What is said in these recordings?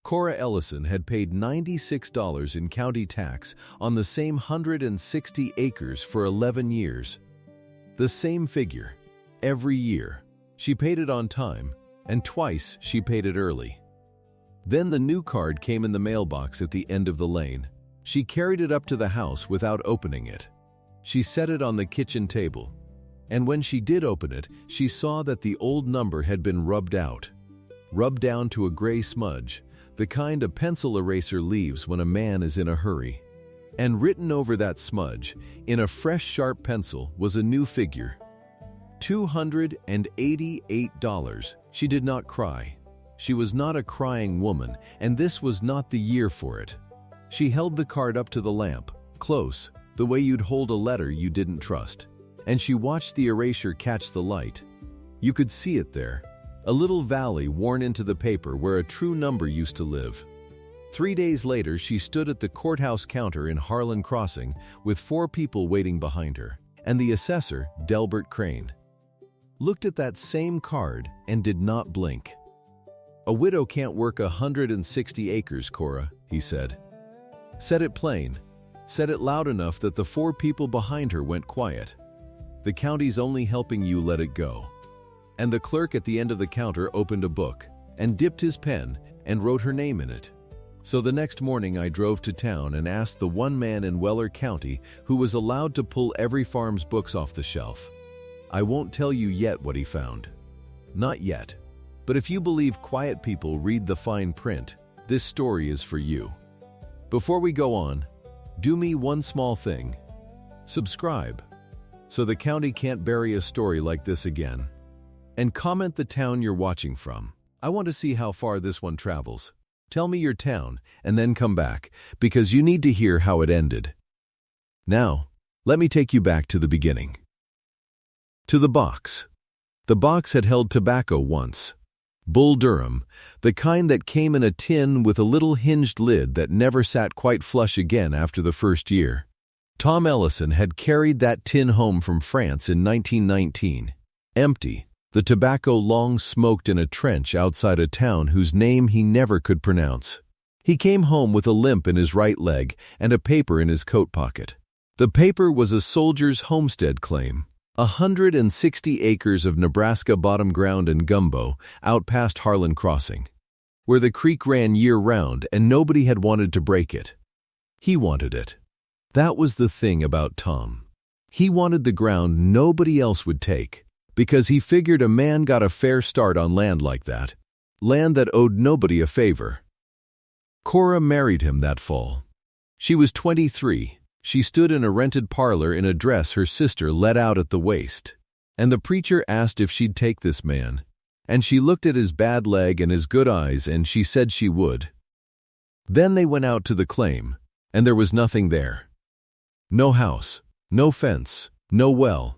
Cora Ellison had paid $96 in county tax on the same 160 acres for 11 years. The same figure, every year. She paid it on time, and twice she paid it early. Then the new card came in the mailbox at the end of the lane. She carried it up to the house without opening it. She set it on the kitchen table, and when she did open it, she saw that the old number had been rubbed down to a gray smudge, the kind a pencil eraser leaves when a man is in a hurry. And written over that smudge, in a fresh sharp pencil, was a new figure. $288. She did not cry. She was not a crying woman, and this was not the year for it. She held the card up to the lamp, close, the way you'd hold a letter you didn't trust, and she watched the erasure catch the light. You could see it there, a little valley worn into the paper where a true number used to live. 3 days later, she stood at the courthouse counter in Harlan Crossing with 4 people waiting behind her, and the assessor, Delbert Crane, looked at that same card and did not blink. "A widow can't work 160 acres, Cora," he said. Said it plain, said it loud enough that the 4 people behind her went quiet. "The county's only helping you let it go." And the clerk at the end of the counter opened a book and dipped his pen and wrote her name in it. So the next morning I drove to town and asked the one man in Weller County who was allowed to pull every farm's books off the shelf. I won't tell you yet what he found. Not yet. But if you believe quiet people read the fine print, this story is for you. Before we go on, do me one small thing. Subscribe, so the county can't bury a story like this again. And comment the town you're watching from. I want to see how far this one travels. Tell me your town, and then come back, because you need to hear how it ended. Now, let me take you back to the beginning. To the box. The box had held tobacco once. Bull Durham, the kind that came in a tin with a little hinged lid that never sat quite flush again after the first year. Tom Ellison had carried that tin home from France in 1919, empty, the tobacco long smoked in a trench outside a town whose name he never could pronounce. He came home with a limp in his right leg and a paper in his coat pocket. The paper was a soldier's homestead claim, 160 acres of Nebraska bottom ground and gumbo out past Harlan Crossing, where the creek ran year-round and nobody had wanted to break it. He wanted it. That was the thing about Tom. He wanted the ground nobody else would take, because he figured a man got a fair start on land like that, land that owed nobody a favor. Cora married him that fall. She was 23. She stood in a rented parlor in a dress her sister let out at the waist, and the preacher asked if she'd take this man, and she looked at his bad leg and his good eyes and she said she would. Then they went out to the claim, and there was nothing there. No house, no fence, no well.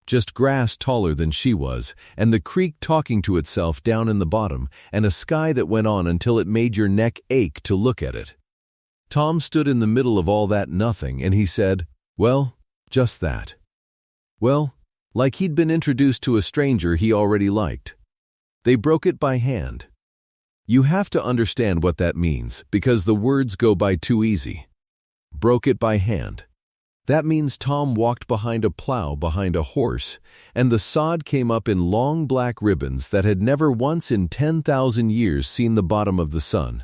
Just grass taller than she was, and the creek talking to itself down in the bottom, and a sky that went on until it made your neck ache to look at it. Tom stood in the middle of all that nothing, and he said, well, just that. Well, like he'd been introduced to a stranger he already liked. They broke it by hand. You have to understand what that means, because the words go by too easy. Broke it by hand. That means Tom walked behind a plow behind a horse, and the sod came up in long black ribbons that had never once in 10,000 years seen the bottom of the sun.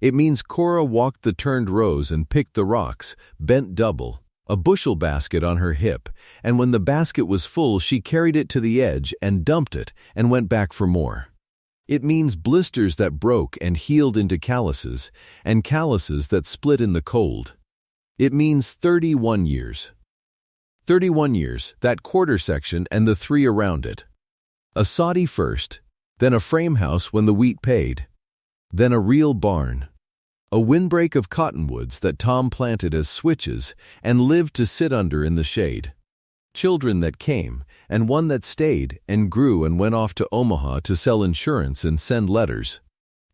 It means Cora walked the turned rows and picked the rocks, bent double, a bushel basket on her hip, and when the basket was full she carried it to the edge and dumped it and went back for more. It means blisters that broke and healed into calluses, and calluses that split in the cold. It means 31 years. 31 years, that quarter section and the 3 around it. A soddy first, then a frame house when the wheat paid, then a real barn. A windbreak of cottonwoods that Tom planted as switches and lived to sit under in the shade. Children that came, and one that stayed and grew and went off to Omaha to sell insurance and send letters.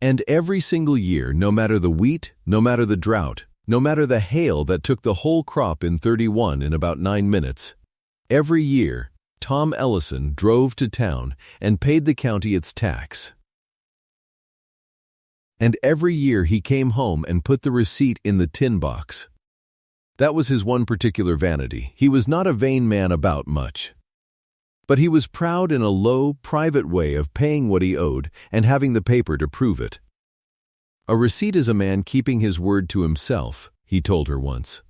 And every single year, no matter the wheat, no matter the drought, no matter the hail that took the whole crop in 31 in about 9 minutes, every year, Tom Ellison drove to town and paid the county its tax. And every year he came home and put the receipt in the tin box. That was his one particular vanity. He was not a vain man about much. But he was proud in a low, private way of paying what he owed and having the paper to prove it. A receipt is a man keeping his word to himself, he told her once.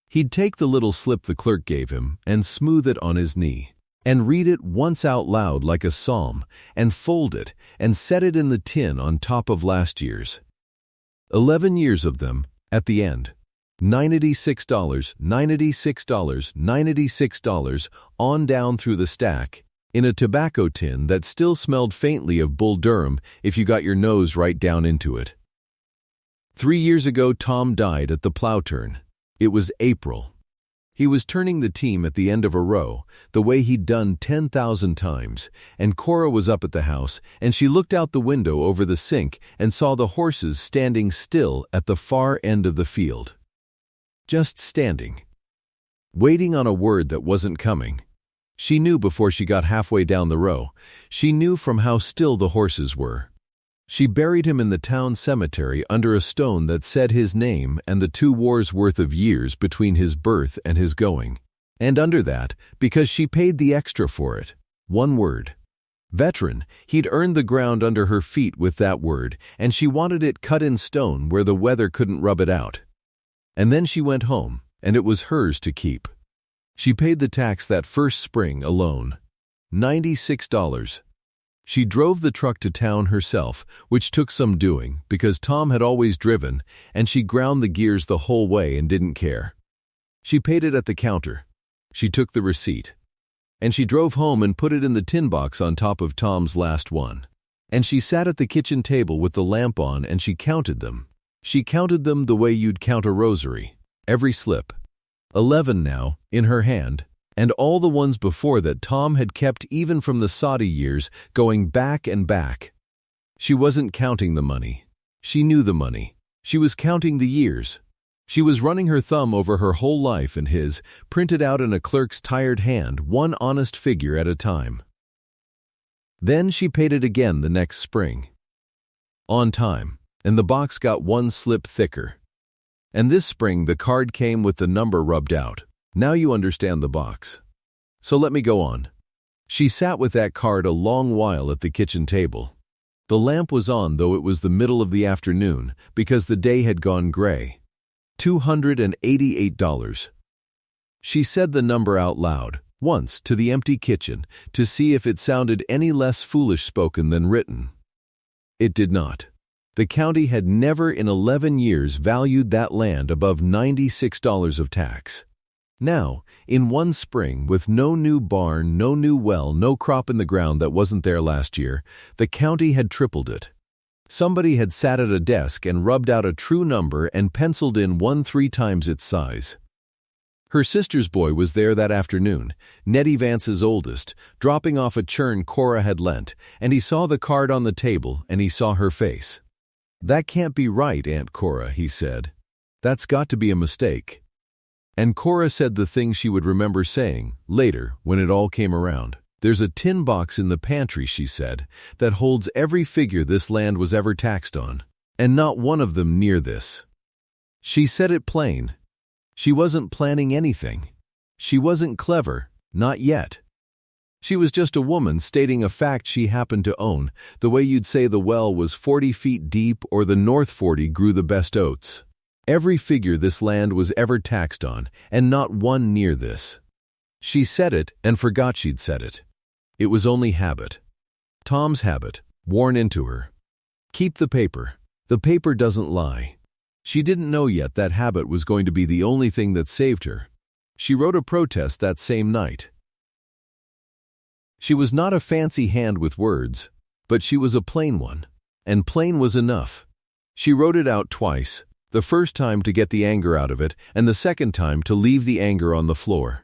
He'd take the little slip the clerk gave him and smooth it on his knee, and read it once out loud like a psalm, and fold it and set it in the tin on top of last year's. 11 years of them, at the end. $96, $96, $96, on down through the stack, in a tobacco tin that still smelled faintly of Bull Durham if you got your nose right down into it. 3 years ago Tom died at the plow turn. It was April. He was turning the team at the end of a row, the way he'd done 10,000 times, and Cora was up at the house, and she looked out the window over the sink and saw the horses standing still at the far end of the field. Just standing. Waiting on a word that wasn't coming. She knew before she got halfway down the row. She knew from how still the horses were. She buried him in the town cemetery under a stone that said his name and the 2 wars' worth of years between his birth and his going. And under that, because she paid the extra for it, 1 word. Veteran, he'd earned the ground under her feet with that word, and she wanted it cut in stone where the weather couldn't rub it out. And then she went home, and it was hers to keep. She paid the tax that first spring alone. $96. She drove the truck to town herself, which took some doing because Tom had always driven, and she ground the gears the whole way and didn't care. She paid it at the counter. She took the receipt. And she drove home and put it in the tin box on top of Tom's last one. And she sat at the kitchen table with the lamp on and she counted them. She counted them the way you'd count a rosary, every slip. 11 now, in her hand, and all the ones before that Tom had kept even from the soddy years, going back and back. She wasn't counting the money. She knew the money. She was counting the years. She was running her thumb over her whole life and his, printed out in a clerk's tired hand, one honest figure at a time. Then she paid it again the next spring. On time. And the box got 1 slip thicker. And this spring the card came with the number rubbed out. Now you understand the box. So let me go on. She sat with that card a long while at the kitchen table. The lamp was on though it was the middle of the afternoon because the day had gone gray. $288. She said the number out loud, once, to the empty kitchen, to see if it sounded any less foolish spoken than written. It did not. The county had never in 11 years valued that land above $96 of tax. Now, in 1 spring, with no new barn, no new well, no crop in the ground that wasn't there last year, the county had tripled it. Somebody had sat at a desk and rubbed out a true number and penciled in 1 3 times its size. Her sister's boy was there that afternoon, Nettie Vance's oldest, dropping off a churn Cora had lent, and he saw the card on the table and he saw her face. "That can't be right, Aunt Cora," he said. "That's got to be a mistake." And Cora said the thing she would remember saying, later, when it all came around. "There's a tin box in the pantry," she said, "that holds every figure this land was ever taxed on, and not one of them near this." She said it plain. She wasn't planning anything. She wasn't clever, not yet. She was just a woman stating a fact she happened to own, the way you'd say the well was 40 feet deep or the North 40 grew the best oats. Every figure this land was ever taxed on, and not one near this. She said it and forgot she'd said it. It was only habit. Tom's habit, worn into her. Keep the paper. The paper doesn't lie. She didn't know yet that habit was going to be the only thing that saved her. She wrote a protest that same night. She was not a fancy hand with words, but she was a plain one, and plain was enough. She wrote it out twice, the first time to get the anger out of it, and the second time to leave the anger on the floor.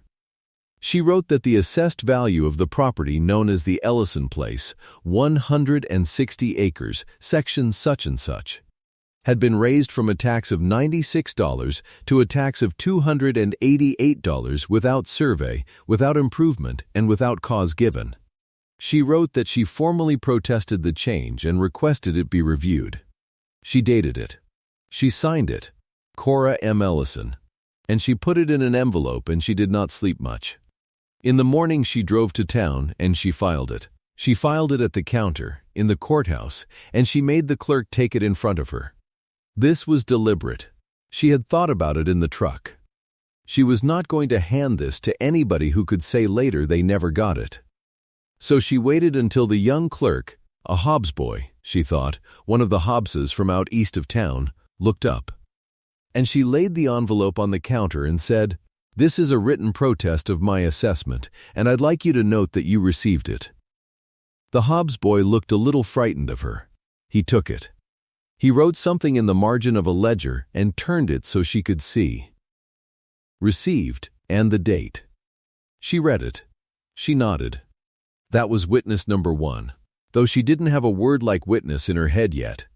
She wrote that the assessed value of the property known as the Ellison place, 160 acres, section such and such, had been raised from a tax of $96 to a tax of $288 without survey, without improvement, and without cause given. She wrote that she formally protested the change and requested it be reviewed. She dated it. She signed it, Cora M. Ellison, and she put it in an envelope, and she did not sleep much. In the morning she drove to town and she filed it. She filed it at the counter, in the courthouse, and she made the clerk take it in front of her. This was deliberate. She had thought about it in the truck. She was not going to hand this to anybody who could say later they never got it. So she waited until the young clerk, a Hobbs boy, she thought, one of the Hobbses from out east of town, looked up. And she laid the envelope on the counter and said, "This is a written protest of my assessment, and I'd like you to note that you received it." The Hobbs boy looked a little frightened of her. He took it. He wrote something in the margin of a ledger and turned it so she could see. Received, and the date. She read it. She nodded. That was witness number 1, though she didn't have a word like witness in her head yet.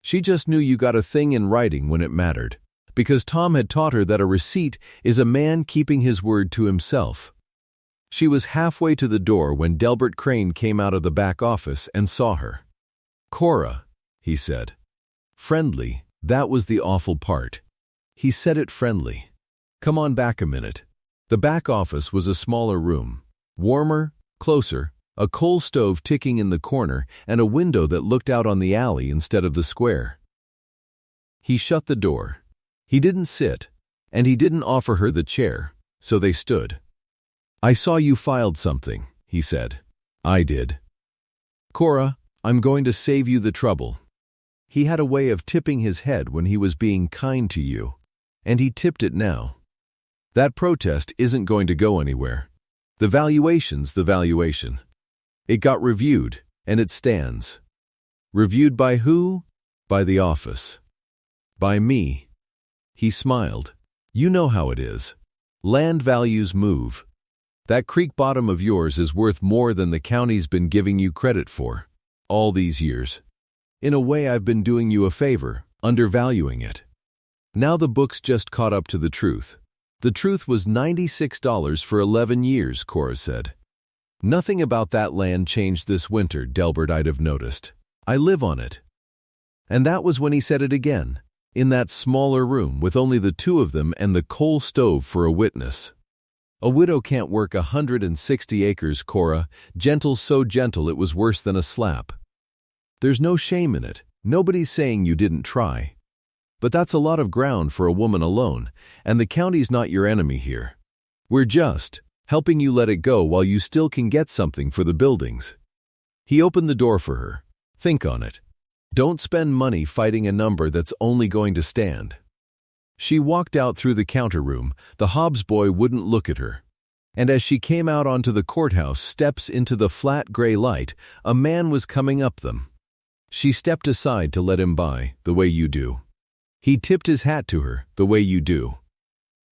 She just knew you got a thing in writing when it mattered, because Tom had taught her that a receipt is a man keeping his word to himself. She was halfway to the door when Delbert Crane came out of the back office and saw her. "Cora," he said. Friendly, that was the awful part. He said it friendly. "Come on back a minute." The back office was a smaller room. Warmer, closer, a coal stove ticking in the corner, and a window that looked out on the alley instead of the square. He shut the door. He didn't sit, and he didn't offer her the chair, so they stood. "I saw you filed something," he said. "I did." "Cora, I'm going to save you the trouble." He had a way of tipping his head when he was being kind to you, and he tipped it now. That protest isn't going to go anywhere. The valuation's the valuation. It got reviewed, and it stands. Reviewed by who? By the office. By me. He smiled. "You know how it is. Land values move. That creek bottom of yours is worth more than the county's been giving you credit for, all these years. In a way, I've been doing you a favor, undervaluing it." Now the books just caught up to the truth. The truth was $96 for 11 years, Cora said. "Nothing about that land changed this winter, Delbert, I'd have noticed. I live on it." And that was when he said it again, in that smaller room with only the two of them and the coal stove for a witness. "A widow can't work 160 acres, Cora, gentle, so gentle it was worse than a slap. There's no shame in it. Nobody's saying you didn't try. But that's a lot of ground for a woman alone, and the county's not your enemy here. We're just helping you let it go while you still can get something for the buildings." He opened the door for her. "Think on it. Don't spend money fighting a number that's only going to stand." She walked out through the counter room. The Hobbs boy wouldn't look at her. And as she came out onto the courthouse steps into the flat gray light, a man was coming up them. She stepped aside to let him by, the way you do. He tipped his hat to her, the way you do.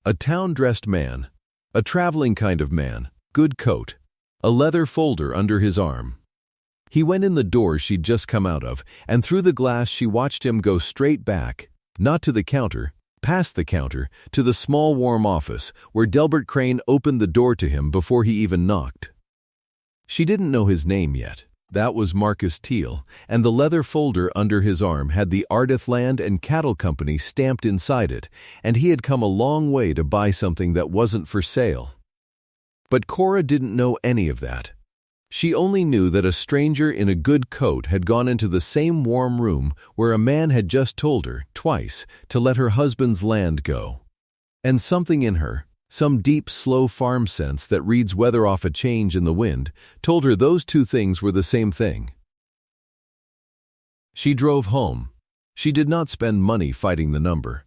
A town-dressed man. A traveling kind of man. Good coat. A leather folder under his arm. He went in the door she'd just come out of, and through the glass she watched him go straight back, not to the counter, past the counter, to the small warm office, where Delbert Crane opened the door to him before he even knocked. She didn't know his name yet. That was Marcus Teal, and the leather folder under his arm had the Ardith Land and Cattle Company stamped inside it, and he had come a long way to buy something that wasn't for sale. But Cora didn't know any of that. She only knew that a stranger in a good coat had gone into the same warm room where a man had just told her, twice, to let her husband's land go. And something in her, some deep, slow farm sense that reads weather off a change in the wind, told her those two things were the same thing. She drove home. She did not spend money fighting the number.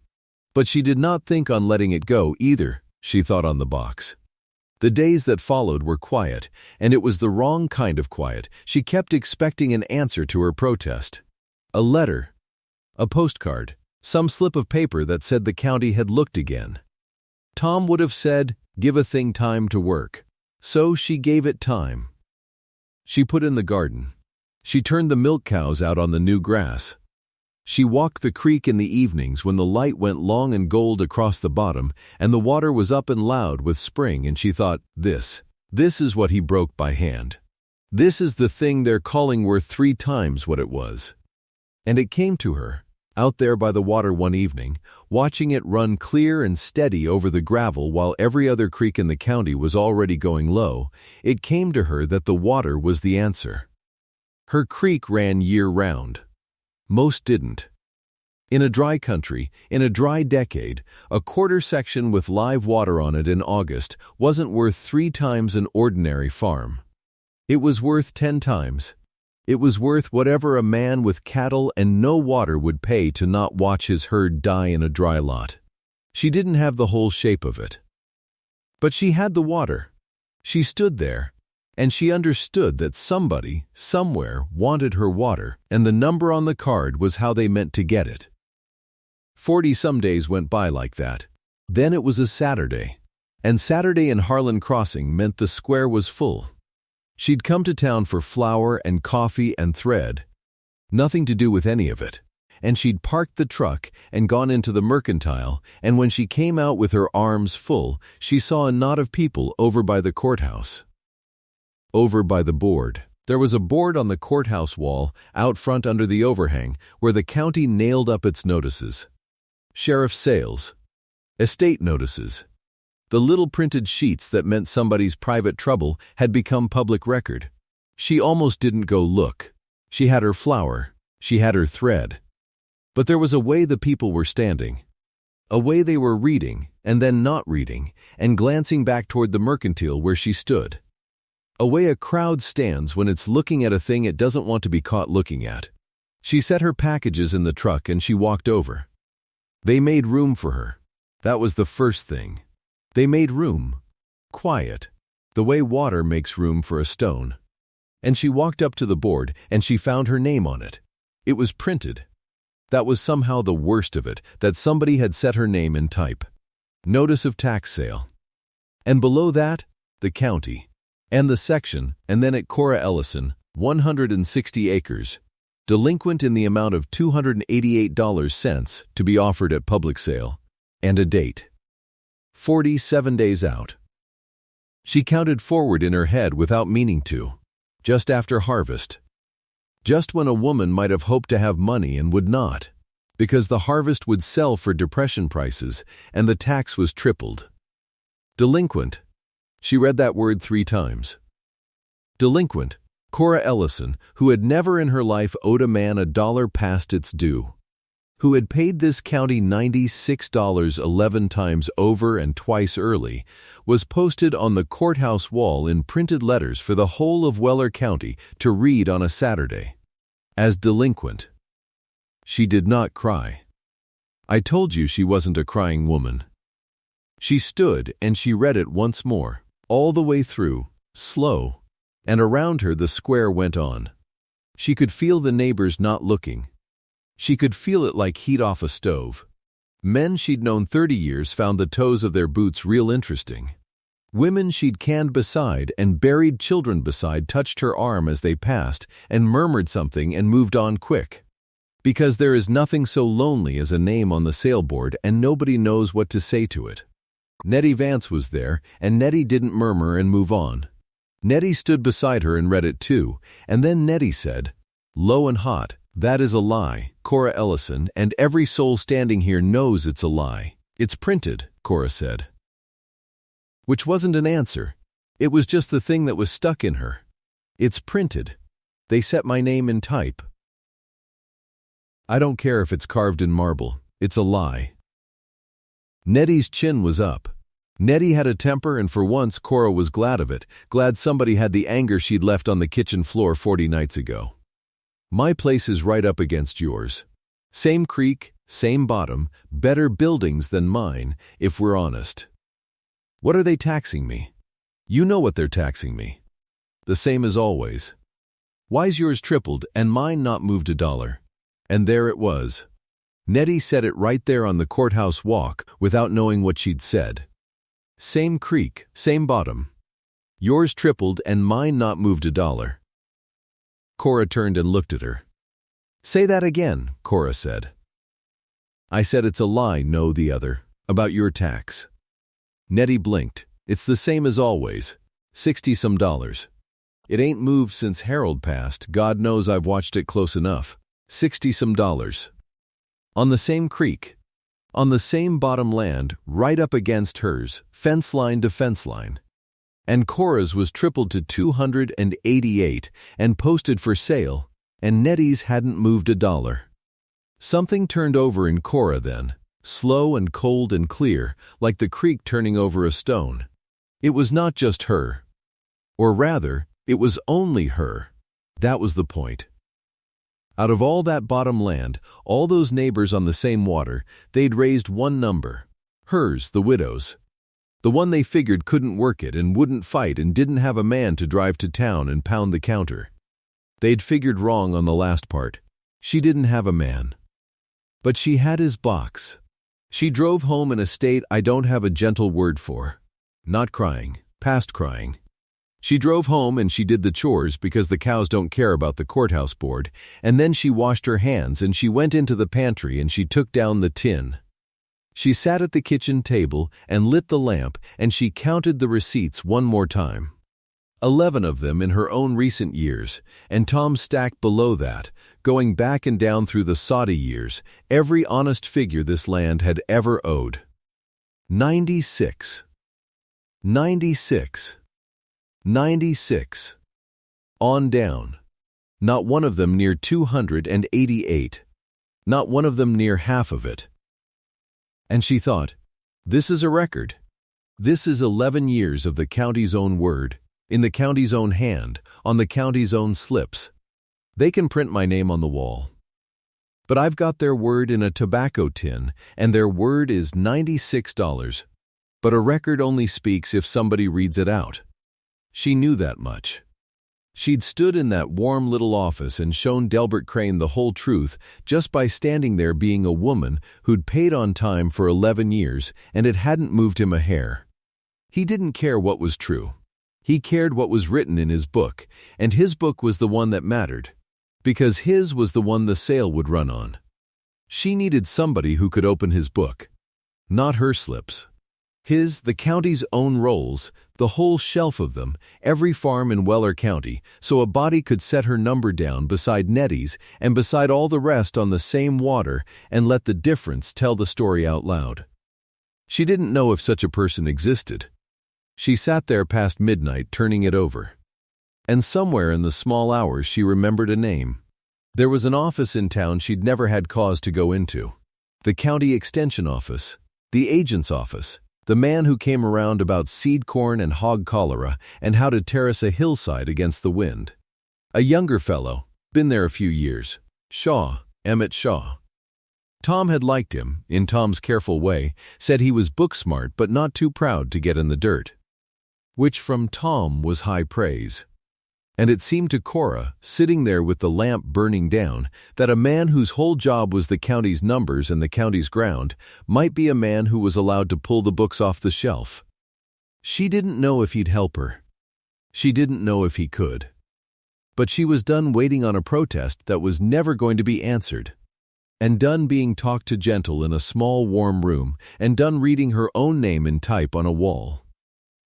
But she did not think on letting it go either, she thought on the box. The days that followed were quiet, and it was the wrong kind of quiet. She kept expecting an answer to her protest. A letter. A postcard. Some slip of paper that said the county had looked again. Tom would have said, "Give a thing time to work." So she gave it time. She put in the garden. She turned the milk cows out on the new grass. She walked the creek in the evenings when the light went long and gold across the bottom, and the water was up and loud with spring, and she thought, this is what he broke by hand. This is the thing they're calling worth 3 times what it was. And it came to her. Out there by the water one evening, watching it run clear and steady over the gravel while every other creek in the county was already going low, it came to her that the water was the answer. Her creek ran year-round. Most didn't. In a dry country, in a dry decade, a quarter section with live water on it in August wasn't worth 3 times an ordinary farm. It was worth 10 times. It was worth whatever a man with cattle and no water would pay to not watch his herd die in a dry lot. She didn't have the whole shape of it. But she had the water. She stood there, and she understood that somebody, somewhere, wanted her water, and the number on the card was how they meant to get it. 40-some days went by like that. Then it was a Saturday. And Saturday in Harlan Crossing meant the square was full. She'd come to town for flour and coffee and thread. Nothing to do with any of it. And she'd parked the truck and gone into the mercantile, and when she came out with her arms full, she saw a knot of people over by the courthouse. Over by the board. There was a board on the courthouse wall, out front under the overhang, where the county nailed up its notices. Sheriff's sales. Estate notices. The little printed sheets that meant somebody's private trouble had become public record. She almost didn't go look. She had her flour. She had her thread. But there was a way the people were standing. A way they were reading, and then not reading, and glancing back toward the mercantile where she stood. A way a crowd stands when it's looking at a thing it doesn't want to be caught looking at. She set her packages in the truck and she walked over. They made room for her. That was the first thing. They made room. Quiet. The way water makes room for a stone. And she walked up to the board and she found her name on it. It was printed. That was somehow the worst of it, that somebody had set her name in type. Notice of tax sale. And below that, the county. And the section, and then at Cora Ellison, 160 acres. Delinquent in the amount of $288 to be offered at public sale. And a date. 47 days out. She counted forward in her head without meaning to. Just after harvest. Just when a woman might have hoped to have money and would not. Because the harvest would sell for depression prices and the tax was tripled. Delinquent. She read that word 3 times. Delinquent. Cora Ellison, who had never in her life owed a man $1 past its due. Who had paid this county $96 11 times over and twice early, was posted on the courthouse wall in printed letters for the whole of Weller County to read on a Saturday. As delinquent. She did not cry. I told you she wasn't a crying woman. She stood and she read it once more, all the way through, slow, and around her the square went on. She could feel the neighbors not looking. She could feel it like heat off a stove. Men she'd known 30 years found the toes of their boots real interesting. Women she'd canned beside and buried children beside touched her arm as they passed and murmured something and moved on quick. Because there is nothing so lonely as a name on the sailboard and nobody knows what to say to it. Nettie Vance was there, and Nettie didn't murmur and move on. Nettie stood beside her and read it too, and then Nettie said, "Low and hot. That is a lie, Cora Ellison, and every soul standing here knows it's a lie. It's printed," Cora said. Which wasn't an answer. It was just the thing that was stuck in her. It's printed. They set my name in type. I don't care if it's carved in marble. It's a lie. Nettie's chin was up. Nettie had a temper, and for once Cora was glad of it, glad somebody had the anger she'd left on the kitchen floor 40 nights ago. My place is right up against yours. Same creek, same bottom, better buildings than mine, if we're honest. What are they taxing me? You know what they're taxing me. The same as always. Why's yours tripled and mine not moved $1? And there it was. Nettie said it right there on the courthouse walk without knowing what she'd said. Same creek, same bottom. Yours tripled and mine not moved $1. Cora turned and looked at her. Say that again, Cora said. I said it's a lie, no the other, about your tax. Nettie blinked. It's the same as always. $60-some. It ain't moved since Harold passed. God knows I've watched it close enough. $60-some. On the same creek. On the same bottom land, right up against hers, fence line to fence line. And Cora's was tripled to 288 and posted for sale, and Nettie's hadn't moved a dollar. Something turned over in Cora then, slow and cold and clear, like the creek turning over a stone. It was not just her. Or rather, it was only her. That was the point. Out of all that bottom land, all those neighbors on the same water, they'd raised one number. Hers, the widow's. The one they figured couldn't work it and wouldn't fight and didn't have a man to drive to town and pound the counter. They'd figured wrong on the last part. She didn't have a man. But she had his box. She drove home in a state I don't have a gentle word for. Not crying, past crying. She drove home and she did the chores because the cows don't care about the courthouse board, and then she washed her hands and she went into the pantry and she took down the tin. She sat at the kitchen table and lit the lamp and she counted the receipts one more time. 11 of them in her own recent years, and Tom stacked below that, going back and down through the soddy years, every honest figure this land had ever owed. 96. 96. 96. On down. Not one of them near 288. Not one of them near half of it. And she thought, this is a record. This is 11 years of the county's own word, in the county's own hand, on the county's own slips. They can print my name on the wall. But I've got their word in a tobacco tin, and their word is $96. But a record only speaks if somebody reads it out. She knew that much. She'd stood in that warm little office and shown Delbert Crane the whole truth just by standing there being a woman who'd paid on time for 11 years, and it hadn't moved him a hair. He didn't care what was true. He cared what was written in his book, and his book was the one that mattered, because his was the one the sale would run on. She needed somebody who could open his book. Not her slips. His, the county's own rolls, the whole shelf of them, every farm in Weller County, so a body could set her number down beside Nettie's and beside all the rest on the same water and let the difference tell the story out loud. She didn't know if such a person existed. She sat there past midnight turning it over. And somewhere in the small hours she remembered a name. There was an office in town she'd never had cause to go into. The county extension office. The agent's office. The man who came around about seed corn and hog cholera and how to terrace a hillside against the wind. A younger fellow, been there a few years. Shaw, Emmett Shaw. Tom had liked him, in Tom's careful way, said he was book smart but not too proud to get in the dirt. Which from Tom was high praise. And it seemed to Cora, sitting there with the lamp burning down, that a man whose whole job was the county's numbers and the county's ground might be a man who was allowed to pull the books off the shelf. She didn't know if he'd help her. She didn't know if he could. But she was done waiting on a protest that was never going to be answered, and done being talked to gentle in a small warm room, and done reading her own name in type on a wall.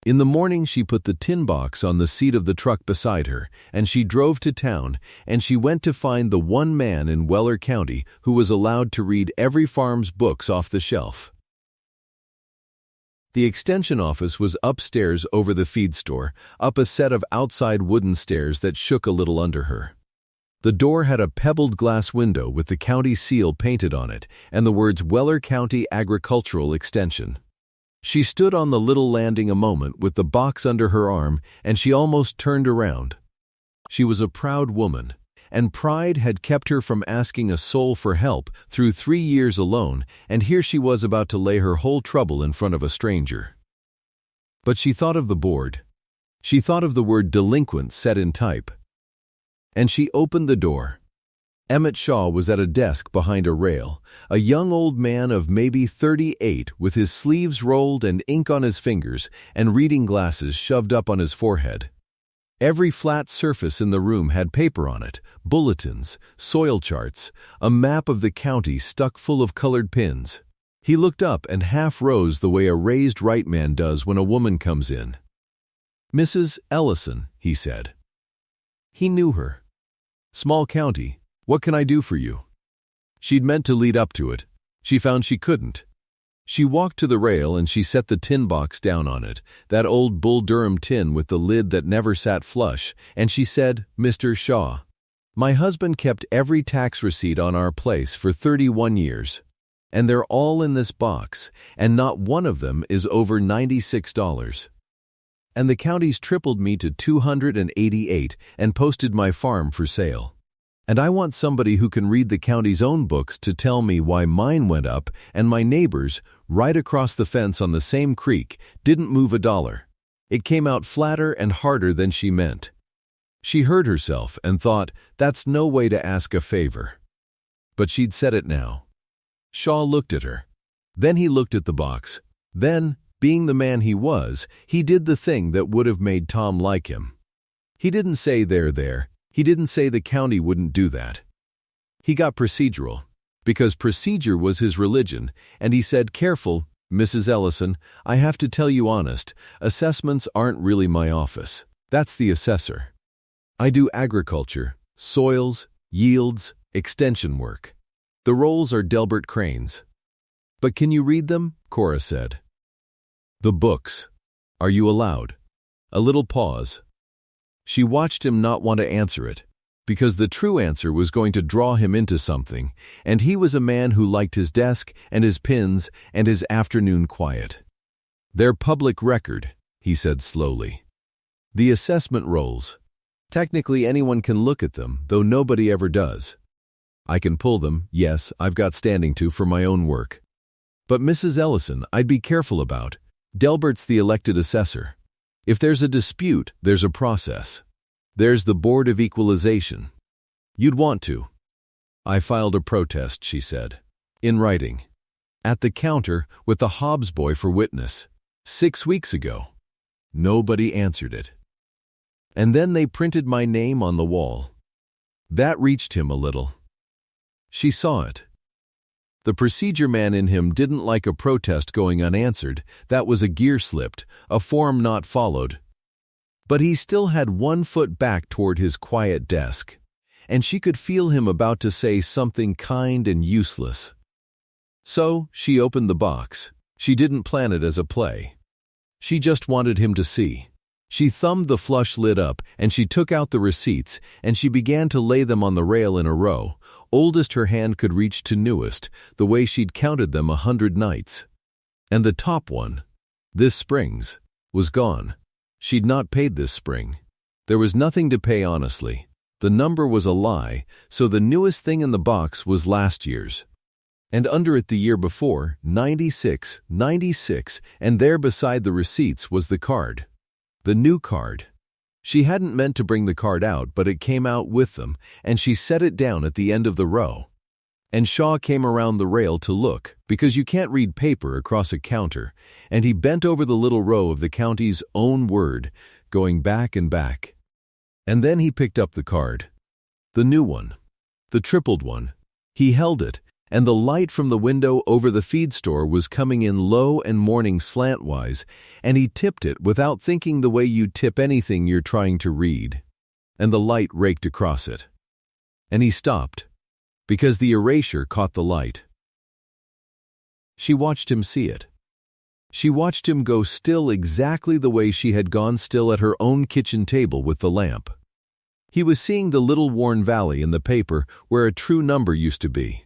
In the morning she put the tin box on the seat of the truck beside her, and she drove to town, and she went to find the one man in Weller County who was allowed to read every farm's books off the shelf. The extension office was upstairs over the feed store, up a set of outside wooden stairs that shook a little under her. The door had a pebbled glass window with the county seal painted on it and the words Weller County Agricultural Extension. She stood on the little landing a moment with the box under her arm, and she almost turned around. She was a proud woman, and pride had kept her from asking a soul for help through 3 years alone, and here she was about to lay her whole trouble in front of a stranger. But she thought of the board. She thought of the word delinquent set in type. And she opened the door. Emmett Shaw was at a desk behind a rail, a young old man of maybe 38 with his sleeves rolled and ink on his fingers and reading glasses shoved up on his forehead. Every flat surface in the room had paper on it, bulletins, soil charts, a map of the county stuck full of colored pins. He looked up and half rose the way a raised right man does when a woman comes in. "Mrs. Ellison," he said. He knew her. "Small county. What can I do for you?" She'd meant to lead up to it. She found she couldn't. She walked to the rail and she set the tin box down on it, that old Bull Durham tin with the lid that never sat flush, and she said, "Mr. Shaw, my husband kept every tax receipt on our place for 31 years. And they're all in this box, and not one of them is over $96. And the county's tripled me to 288 and posted my farm for sale. And I want somebody who can read the county's own books to tell me why mine went up and my neighbors, right across the fence on the same creek, didn't move a dollar. It came out flatter and harder than she meant." She heard herself and thought, that's no way to ask a favor. But she'd said it now. Shaw looked at her. Then he looked at the box. Then, being the man he was, he did the thing that would have made Tom like him. He didn't say there. He didn't say the county wouldn't do that. He got procedural, because procedure was his religion, and he said, "Careful, Mrs. Ellison, I have to tell you honest, assessments aren't really my office. That's the assessor. I do agriculture, soils, yields, extension work. The roles are Delbert Crane's." "But can you read them?" Cora said. "The books. Are you allowed?" A little pause. She watched him not want to answer it, because the true answer was going to draw him into something, and he was a man who liked his desk and his pins and his afternoon quiet. "They're public record," he said slowly. "The assessment rolls. Technically anyone can look at them, though nobody ever does. I can pull them, yes, I've got standing to for my own work. But Mrs. Ellison, I'd be careful about. Delbert's the elected assessor. If there's a dispute, there's a process. There's the Board of Equalization. You'd want to." "I filed a protest," she said. "In writing. At the counter, with the Hobbs boy for witness. 6 weeks ago." Nobody answered it. "And then they printed my name on the wall." That reached him a little. She saw it. The procedure man in him didn't like a protest going unanswered. That was a gear slipped, a form not followed. But he still had 1 foot back toward his quiet desk, and she could feel him about to say something kind and useless. So she opened the box. She didn't plan it as a play. She just wanted him to see. She thumbed the flush lid up, and she took out the receipts, and she began to lay them on the rail in a row, oldest her hand could reach to newest, the way she'd counted them 100 nights. And the top one, this spring's, was gone. She'd not paid this spring. There was nothing to pay honestly. The number was a lie, so the newest thing in the box was last year's. And under it the year before, 96, 96, and there beside the receipts was the card. The new card. She hadn't meant to bring the card out, but it came out with them, and she set it down at the end of the row. And Shaw came around the rail to look, because you can't read paper across a counter, and he bent over the little row of the county's own word, going back and back. And then he picked up the card. The new one. The tripled one. He held it, and the light from the window over the feed store was coming in low and morning slantwise, and he tipped it without thinking the way you'd tip anything you're trying to read. And the light raked across it. And he stopped, because the erasure caught the light. She watched him see it. She watched him go still exactly the way she had gone still at her own kitchen table with the lamp. He was seeing the little worn valley in the paper where a true number used to be.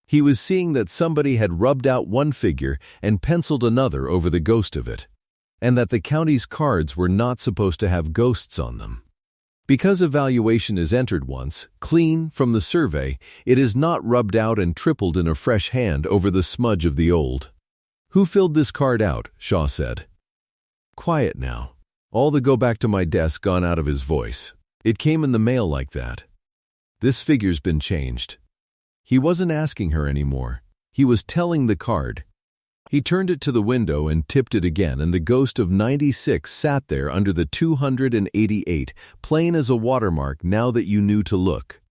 He was seeing that somebody had rubbed out one figure and penciled another over the ghost of it, and that the county's cards were not supposed to have ghosts on them. Because a valuation is entered once, clean, from the survey, it is not rubbed out and tripled in a fresh hand over the smudge of the old. "Who filled this card out?" Shaw said. Quiet now. All the go back to my desk gone out of his voice. "It came in the mail like that. This figure's been changed." He wasn't asking her anymore. He was telling the card. He turned it to the window and tipped it again, and the ghost of 96 sat there under the 288, plain as a watermark now that you knew to look.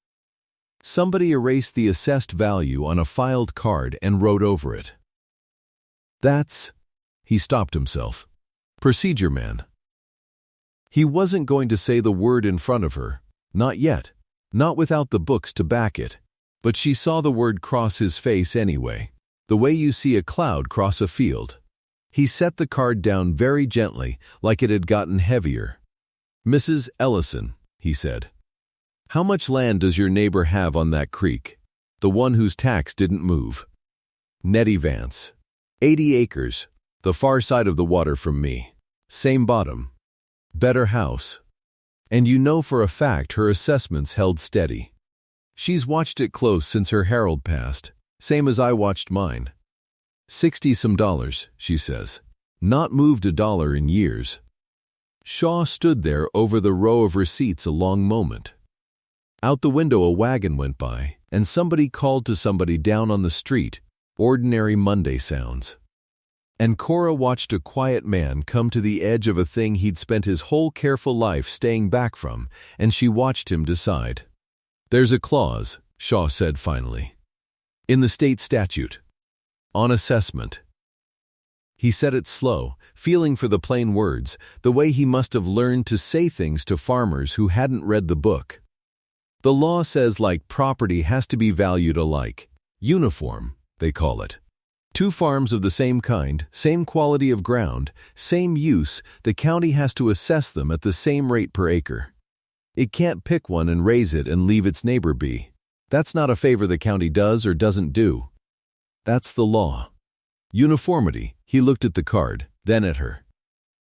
Somebody erased the assessed value on a filed card and wrote over it. That's... He stopped himself. Procedure man. He wasn't going to say the word in front of her. Not yet. Not without the books to back it. But she saw the word cross his face anyway, the way you see a cloud cross a field. He set the card down very gently, like it had gotten heavier. "Mrs. Ellison," he said, "how much land does your neighbor have on that creek? The one whose tax didn't move." "Nettie Vance. 80 acres, the far side of the water from me. Same bottom. Better house. And you know for a fact her assessments held steady. She's watched it close since her Herald passed, same as I watched mine. 60-some dollars, she says. Not moved a dollar in years." Shaw stood there over the row of receipts a long moment. Out the window a wagon went by, and somebody called to somebody down on the street, ordinary Monday sounds. And Cora watched a quiet man come to the edge of a thing he'd spent his whole careful life staying back from, and she watched him decide. "There's a clause," Shaw said finally, "in the state statute. On assessment." He said it slow, feeling for the plain words, the way he must have learned to say things to farmers who hadn't read the book. "The law says like property has to be valued alike. Uniform, they call it. 2 farms of the same kind, same quality of ground, same use, the county has to assess them at the same rate per acre. It can't pick one and raise it and leave its neighbor be. That's not a favor the county does or doesn't do. That's the law. Uniformity." He looked at the card, then at her.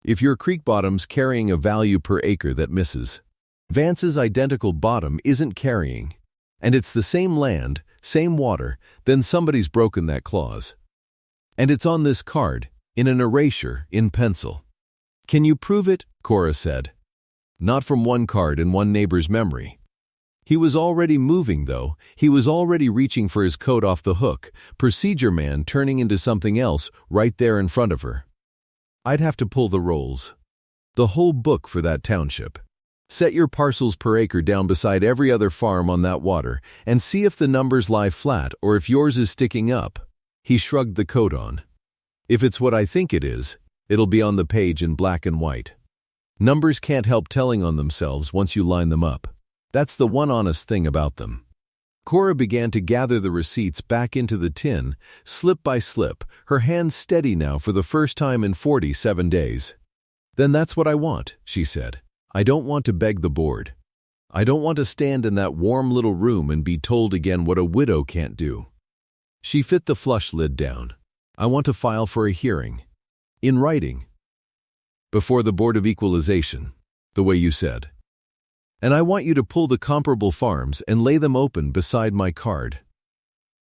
"If your creek bottom's carrying a value per acre that misses, Vance's identical bottom isn't carrying, and it's the same land, same water, then somebody's broken that clause. And it's on this card, in an erasure, in pencil." "Can you prove it?" Cora said. "Not from one card in one neighbor's memory." He was already moving, though. He was already reaching for his coat off the hook, procedure man turning into something else right there in front of her. "I'd have to pull the rolls. The whole book for that township. Set your parcels per acre down beside every other farm on that water, and see if the numbers lie flat or if yours is sticking up." He shrugged the coat on. "If it's what I think it is, it'll be on the page in black and white. Numbers can't help telling on themselves once you line them up. That's the one honest thing about them." Cora began to gather the receipts back into the tin, slip by slip, her hands steady now for the first time in 47 days. "Then that's what I want," she said. "I don't want to beg the board. I don't want to stand in that warm little room and be told again what a widow can't do." She fit the flush lid down. "I want to file for a hearing. In writing. Before the Board of Equalization, the way you said. And I want you to pull the comparable farms and lay them open beside my card.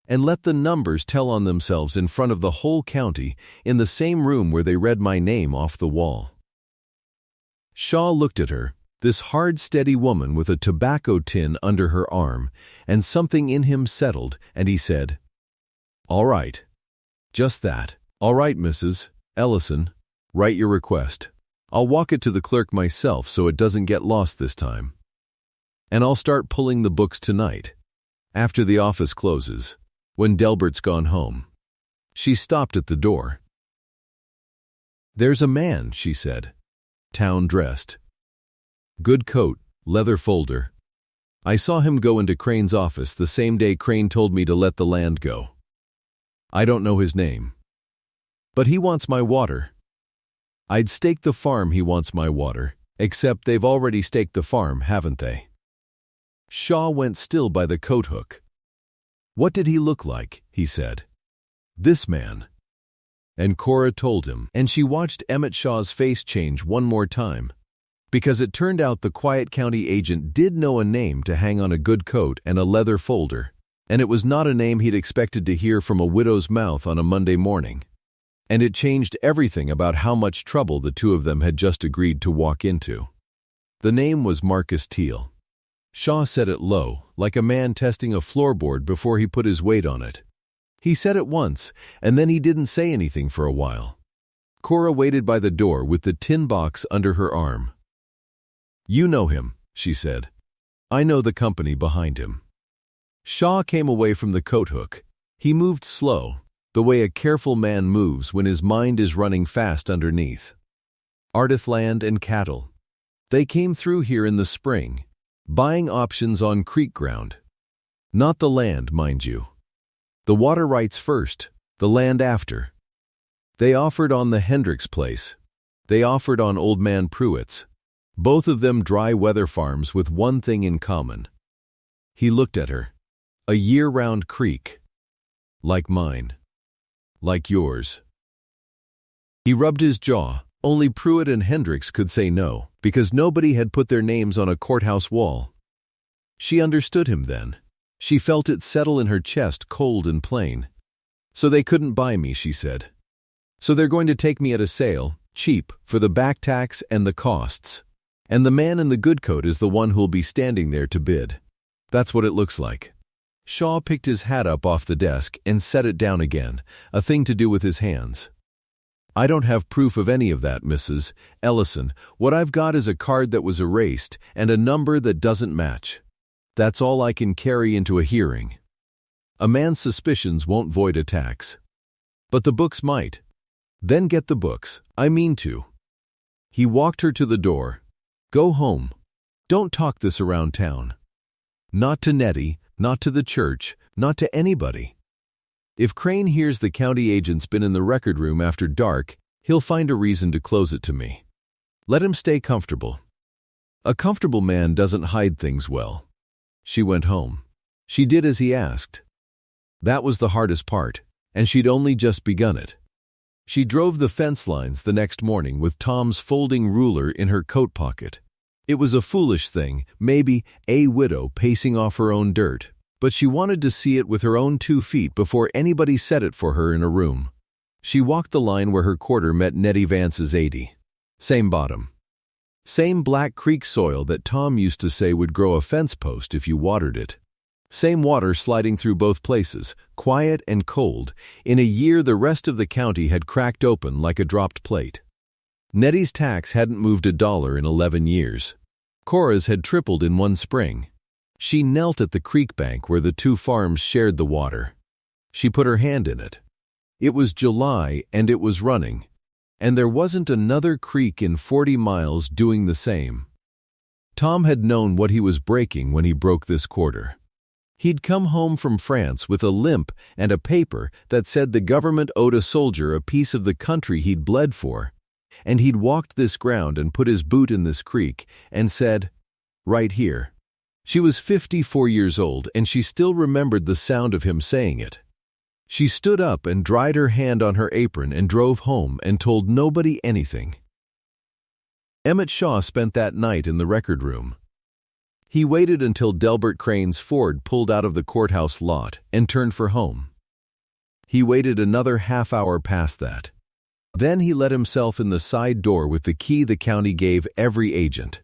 And let the numbers tell on themselves in front of the whole county in the same room where they read my name off the wall." Shaw looked at her, this hard, steady woman with a tobacco tin under her arm, and something in him settled, and he said, "All right. Just that. All right, Mrs. Ellison. Write your request. I'll walk it to the clerk myself so it doesn't get lost this time. And I'll start pulling the books tonight, after the office closes, when Delbert's gone home." She stopped at the door. "There's a man," she said, "town-dressed. Good coat, leather folder. I saw him go into Crane's office the same day Crane told me to let the land go. I don't know his name. But he wants my water. I'd stake the farm he wants my water, except they've already staked the farm, haven't they?" Shaw went still by the coat hook. "What did he look like?" he said. "This man." And Cora told him, and she watched Emmett Shaw's face change one more time, because it turned out the quiet county agent did know a name to hang on a good coat and a leather folder, and it was not a name he'd expected to hear from a widow's mouth on a Monday morning. And it changed everything about how much trouble the two of them had just agreed to walk into. The name was Marcus Teal. Shaw said it low, like a man testing a floorboard before he put his weight on it. He said it once, and then he didn't say anything for a while. Cora waited by the door with the tin box under her arm. "You know him," she said. "I know the company behind him." Shaw came away from the coat hook. He moved slow, the way a careful man moves when his mind is running fast underneath. Ardith land and cattle. They came through here in the spring, buying options on creek ground. Not the land, mind you. The water rights first, the land after. They offered on the Hendricks place. They offered on Old Man Pruitt's. Both of them dry weather farms with one thing in common. He looked at her. A year-round creek. Like mine. Like yours. He rubbed his jaw. Only Pruitt and Hendricks could say no, because nobody had put their names on a courthouse wall. She understood him then. She felt it settle in her chest, cold and plain. So they couldn't buy me, she said. So they're going to take me at a sale, cheap, for the back tax and the costs. And the man in the good coat is the one who'll be standing there to bid. That's what it looks like. Shaw picked his hat up off the desk and set it down again, a thing to do with his hands. I don't have proof of any of that, Mrs. Ellison. What I've got is a card that was erased and a number that doesn't match. That's all I can carry into a hearing. A man's suspicions won't void a tax. But the books might. Then get the books. I mean to. He walked her to the door. Go home. Don't talk this around town. Not to Nettie, not to the church, not to anybody. If Crane hears the county agent's been in the record room after dark, he'll find a reason to close it to me. Let him stay comfortable. A comfortable man doesn't hide things well. She went home. She did as he asked. That was the hardest part, and she'd only just begun it. She drove the fence lines the next morning with Tom's folding ruler in her coat pocket. It was a foolish thing, maybe a widow pacing off her own dirt, but she wanted to see it with her own 2 feet before anybody said it for her in a room. She walked the line where her quarter met Nettie Vance's 80. Same bottom. Same Black Creek soil that Tom used to say would grow a fence post if you watered it. Same water sliding through both places, quiet and cold. In a year the rest of the county had cracked open like a dropped plate. Nettie's tax hadn't moved $1 in 11 years. Cora's had tripled in one spring. She knelt at the creek bank where the 2 farms shared the water. She put her hand in it. It was July and it was running. And there wasn't another creek in 40 miles doing the same. Tom had known what he was breaking when he broke this quarter. He'd come home from France with a limp and a paper that said the government owed a soldier a piece of the country he'd bled for. And he'd walked this ground and put his boot in this creek and said, right here. She was 54 years old, and she still remembered the sound of him saying it. She stood up and dried her hand on her apron and drove home and told nobody anything. Emmett Shaw spent that night in the record room. He waited until Delbert Crane's Ford pulled out of the courthouse lot and turned for home. He waited another half hour past that. Then he let himself in the side door with the key the county gave every agent.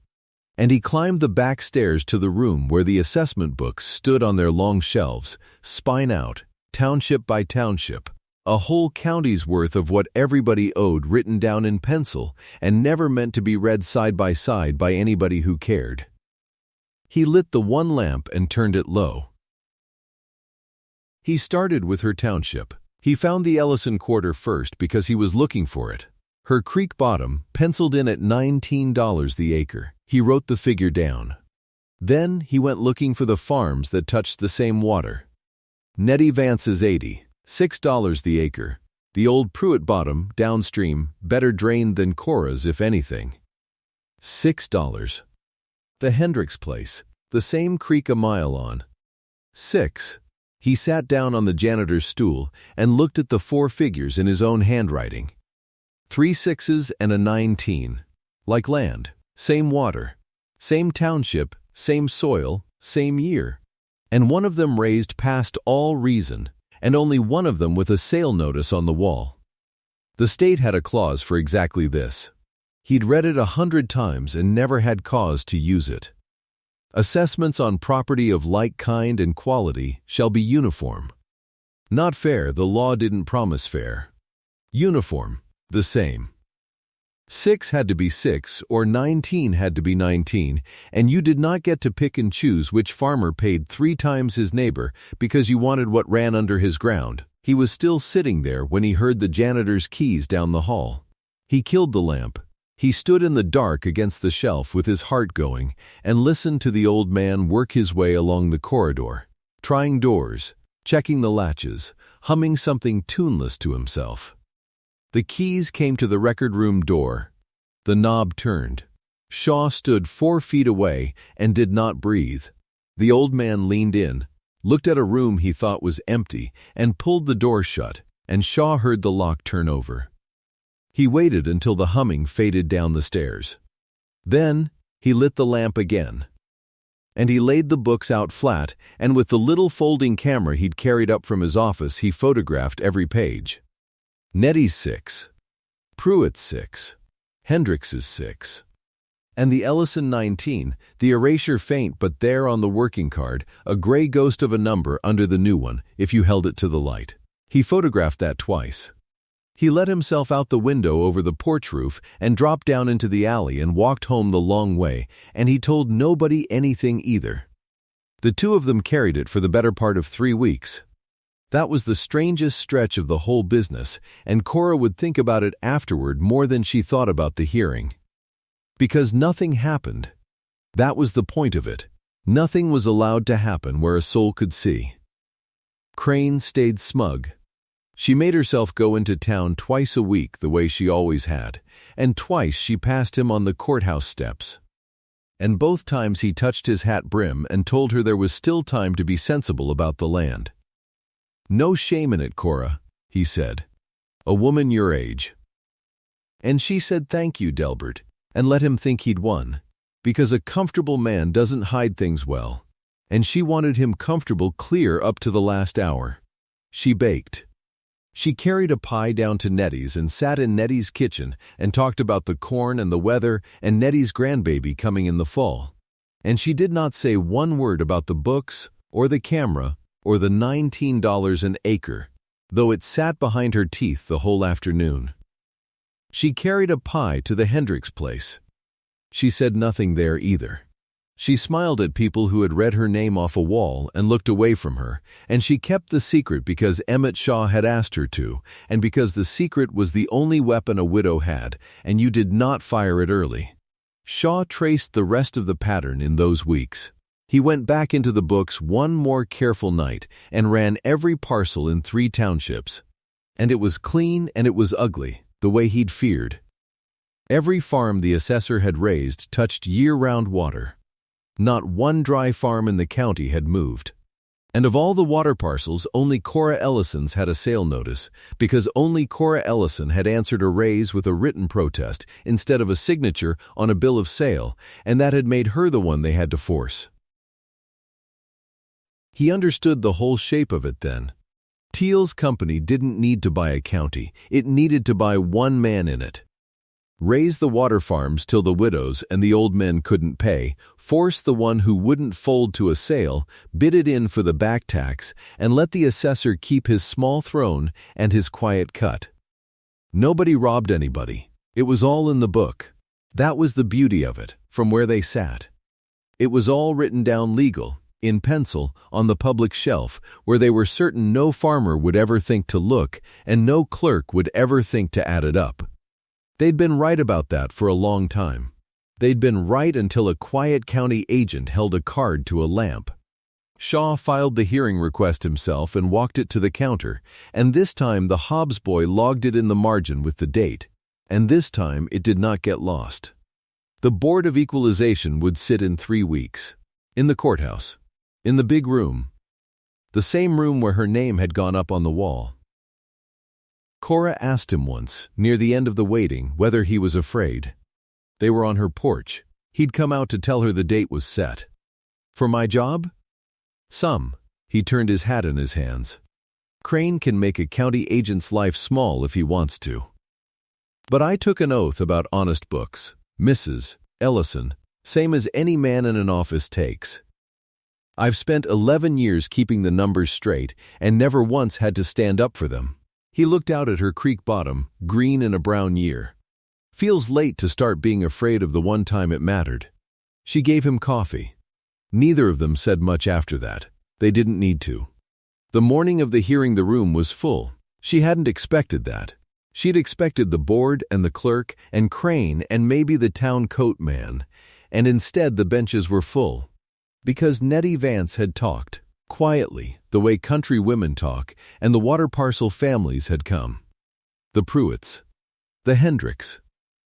And he climbed the back stairs to the room where the assessment books stood on their long shelves, spine out, township by township, a whole county's worth of what everybody owed written down in pencil and never meant to be read side by anybody who cared. He lit the one lamp and turned it low. He started with her township. He found the Ellison quarter first because he was looking for it. Her creek bottom, penciled in at $19 the acre. He wrote the figure down. Then he went looking for the farms that touched the same water. Nettie Vance's 80, $6 the acre. The old Pruitt bottom, downstream, better drained than Cora's if anything. $6. The Hendricks place, the same creek a mile on. $6. He sat down on the janitor's stool and looked at the 4 figures in his own handwriting. 3 6s and a 19. Like land, same water, same township, same soil, same year. And one of them raised past all reason, and only one of them with a sale notice on the wall. The state had a clause for exactly this. He'd read it 100 times and never had cause to use it. Assessments on property of like kind and quality shall be uniform. Not fair, the law didn't promise fair. Uniform, the same. 6 had to be 6 or 19 had to be 19, and you did not get to pick and choose which farmer paid 3 times his neighbor because you wanted what ran under his ground. He was still sitting there when he heard the janitor's keys down the hall. He killed the lamp. He stood in the dark against the shelf with his heart going and listened to the old man work his way along the corridor, trying doors, checking the latches, humming something tuneless to himself. The keys came to the record room door. The knob turned. Shaw stood 4 feet away and did not breathe. The old man leaned in, looked at a room he thought was empty, and pulled the door shut, and Shaw heard the lock turn over. He waited until the humming faded down the stairs. Then he lit the lamp again. And he laid the books out flat, and with the little folding camera he'd carried up from his office, he photographed every page. Nettie's 6. Pruitt's 6. Hendrix's 6. And the Ellison 19, the erasure faint but there on the working card, a gray ghost of a number under the new one, if you held it to the light. He photographed that twice. He let himself out the window over the porch roof and dropped down into the alley and walked home the long way, and he told nobody anything either. The two of them carried it for the better part of 3 weeks. That was the strangest stretch of the whole business, and Cora would think about it afterward more than she thought about the hearing. Because nothing happened. That was the point of it. Nothing was allowed to happen where a soul could see. Crane stayed smug. She made herself go into town twice a week the way she always had, and twice she passed him on the courthouse steps. And both times he touched his hat brim and told her there was still time to be sensible about the land. "No shame in it, Cora," he said. "A woman your age." And she said thank you, Delbert, and let him think he'd won, because a comfortable man doesn't hide things well, and she wanted him comfortable clear up to the last hour. She baked. She carried a pie down to Nettie's and sat in Nettie's kitchen and talked about the corn and the weather and Nettie's grandbaby coming in the fall. And she did not say one word about the books or the camera or the $19 an acre, though it sat behind her teeth the whole afternoon. She carried a pie to the Hendrix place. She said nothing there either. She smiled at people who had read her name off a wall and looked away from her, and she kept the secret because Emmett Shaw had asked her to, and because the secret was the only weapon a widow had, and you did not fire it early. Shaw traced the rest of the pattern in those weeks. He went back into the books one more careful night and ran every parcel in 3 townships. And it was clean and it was ugly, the way he'd feared. Every farm the assessor had raised touched year-round water. Not one dry farm in the county had moved. And of all the water parcels, only Cora Ellison's had a sale notice, because only Cora Ellison had answered a raise with a written protest instead of a signature on a bill of sale, and that had made her the one they had to force. He understood the whole shape of it then. Teal's company didn't need to buy a county, it needed to buy one man in it. Raise the water farms till the widows and the old men couldn't pay, force the one who wouldn't fold to a sale, bid it in for the back tax, and let the assessor keep his small throne and his quiet cut. Nobody robbed anybody. It was all in the book. That was the beauty of it, from where they sat. It was all written down legal, in pencil, on the public shelf, where they were certain no farmer would ever think to look, and no clerk would ever think to add it up. They'd been right about that for a long time. They'd been right until a quiet county agent held a card to a lamp. Shaw filed the hearing request himself and walked it to the counter, and this time the Hobbs boy logged it in the margin with the date, and this time it did not get lost. The Board of Equalization would sit in 3 weeks. In the courthouse. In the big room. The same room where her name had gone up on the wall. Cora asked him once, near the end of the waiting, whether he was afraid. They were on her porch. He'd come out to tell her the date was set. "For my job?" "Some." He turned his hat in his hands. "Crane can make a county agent's life small if he wants to. But I took an oath about honest books, Mrs. Ellison, same as any man in an office takes. I've spent 11 years keeping the numbers straight and never once had to stand up for them." He looked out at her creek bottom, green in a brown year. "Feels late to start being afraid of the one time it mattered." She gave him coffee. Neither of them said much after that. They didn't need to. The morning of the hearing the room was full. She hadn't expected that. She'd expected the board and the clerk and Crane and maybe the town coat man, and instead the benches were full. Because Nettie Vance had talked. Quietly, the way country women talk, and the water parcel families had come. The Pruitts. The Hendricks.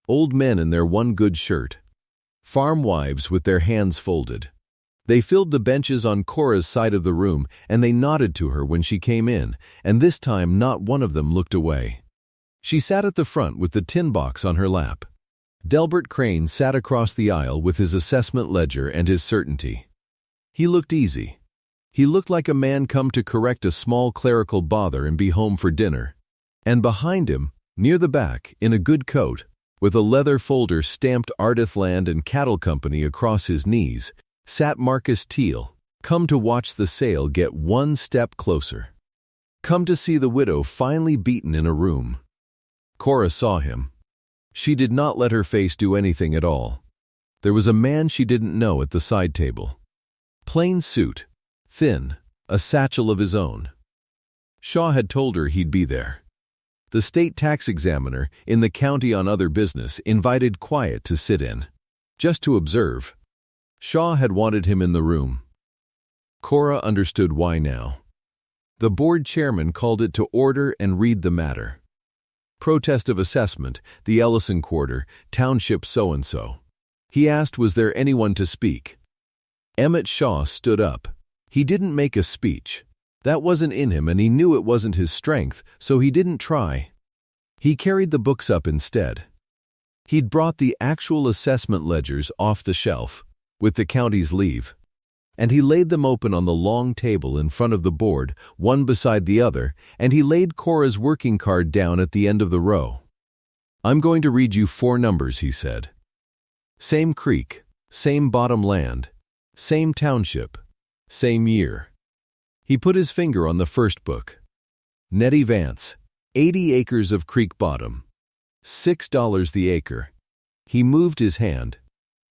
Old men in their one good shirt. Farm wives with their hands folded. They filled the benches on Cora's side of the room, and they nodded to her when she came in, and this time not one of them looked away. She sat at the front with the tin box on her lap. Delbert Crane sat across the aisle with his assessment ledger and his certainty. He looked easy. He looked like a man come to correct a small clerical bother and be home for dinner. And behind him, near the back, in a good coat, with a leather folder stamped Ardith Land and Cattle Company across his knees, sat Marcus Teal, come to watch the sale get one step closer. Come to see the widow finally beaten in a room. Cora saw him. She did not let her face do anything at all. There was a man she didn't know at the side table. Plain suit, thin, a satchel of his own. Shaw had told her he'd be there. The state tax examiner, in the county on other business, invited Quiet to sit in, just to observe. Shaw had wanted him in the room. Cora understood why now. The board chairman called it to order and read the matter. Protest of assessment, the Ellison quarter, township so-and-so. He asked was there anyone to speak. Emmett Shaw stood up. He didn't make a speech. That wasn't in him, and he knew it wasn't his strength, so he didn't try. He carried the books up instead. He'd brought the actual assessment ledgers off the shelf, with the county's leave, and he laid them open on the long table in front of the board, one beside the other, and he laid Cora's working card down at the end of the row. "I'm going to read you 4 numbers," he said. Same creek, same bottom land, same township, same year. He put his finger on the first book. Nettie Vance, 80 acres of creek bottom. $6 the acre. He moved his hand.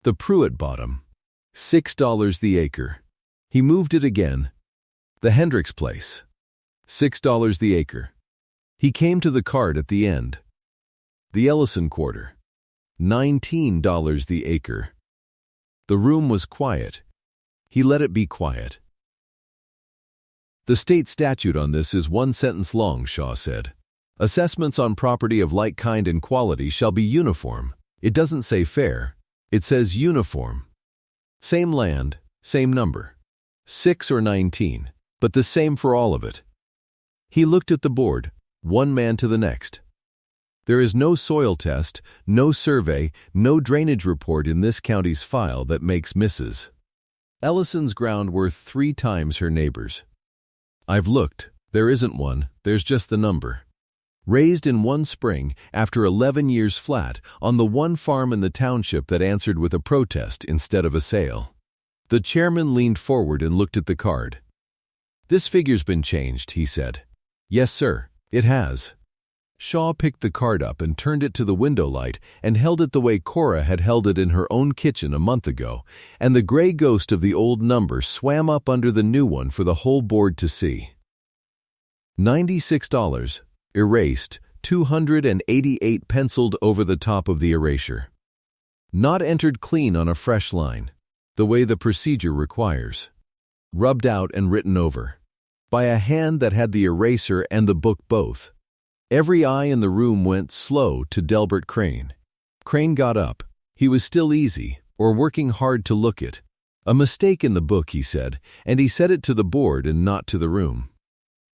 The Pruitt bottom. $6 the acre. He moved it again. The Hendricks place. $6 the acre. He came to the card at the end. The Ellison quarter. $19 the acre. The room was quiet. He let it be quiet. "The state statute on this is 1 sentence long," Shaw said. "Assessments on property of like kind and quality shall be uniform. It doesn't say fair. It says uniform. Same land, same number. 6 or 19, but the same for all of it." He looked at the board, one man to the next. "There is no soil test, no survey, no drainage report in this county's file that makes Mrs. Ellison's ground worth 3 times her neighbor's. I've looked, there isn't one, there's just the number. Raised in one spring, after 11 years flat, on the one farm in the township that answered with a protest instead of a sale." The chairman leaned forward and looked at the card. "This figure's been changed," he said. "Yes, sir, it has." Shaw picked the card up and turned it to the window light and held it the way Cora had held it in her own kitchen a month ago, and the gray ghost of the old number swam up under the new one for the whole board to see. $96, erased, 288 penciled over the top of the erasure. Not entered clean on a fresh line, the way the procedure requires. Rubbed out and written over. By a hand that had the eraser and the book both. Every eye in the room went slow to Delbert Crane. Crane got up. He was still easy, or working hard to look it. "A mistake in the book," he said, and he said it to the board and not to the room.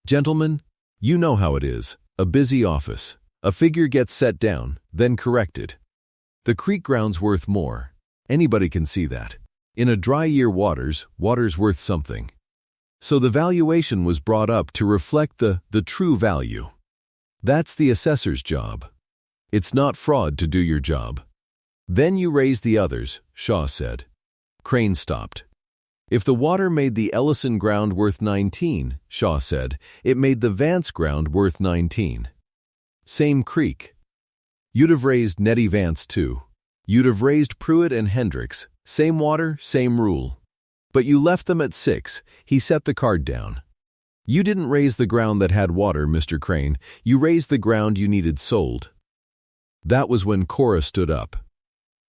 "Gentlemen, you know how it is. A busy office. A figure gets set down, then corrected. The creek ground's worth more. Anybody can see that. In a dry year water's worth something. So the valuation was brought up to reflect the true value. That's the assessor's job. It's not fraud to do your job. Then you raise the others," Shaw said. Crane stopped. "If the water made the Ellison ground worth 19, Shaw said, it made the Vance ground worth 19. Same creek. You'd have raised Nettie Vance too. You'd have raised Pruitt and Hendricks. Same water, same rule. But you left them at 6. He set the card down. You didn't raise the ground that had water, Mr. Crane. You raised the ground you needed sold." That was when Cora stood up.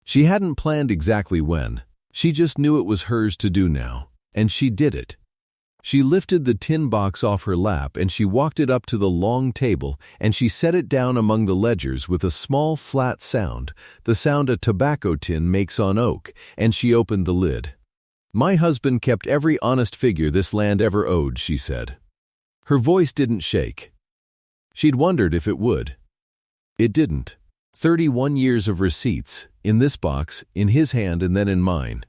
She hadn't planned exactly when. She just knew it was hers to do now, and she did it. She lifted the tin box off her lap and she walked it up to the long table and she set it down among the ledgers with a small flat sound, the sound a tobacco tin makes on oak, and she opened the lid. "My husband kept every honest figure this land ever owed," she said. Her voice didn't shake. She'd wondered if it would. It didn't. 31 years of receipts, in this box, in his hand and then in mine.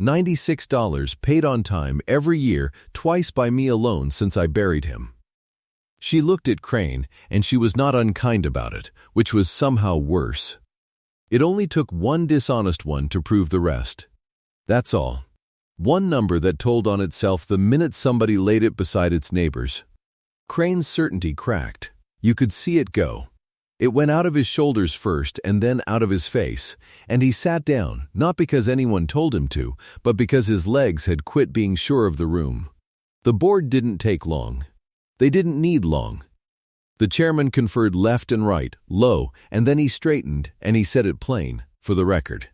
$96 paid on time every year, twice by me alone since I buried him. She looked at Crane, and she was not unkind about it, which was somehow worse. It only took one dishonest one to prove the rest. That's all. One number that told on itself the minute somebody laid it beside its neighbors. Crane's certainty cracked. You could see it go. It went out of his shoulders first and then out of his face, and he sat down, not because anyone told him to, but because his legs had quit being sure of the room. The board didn't take long. They didn't need long. The chairman conferred left and right, low, and then he straightened, and he said it plain, for the record.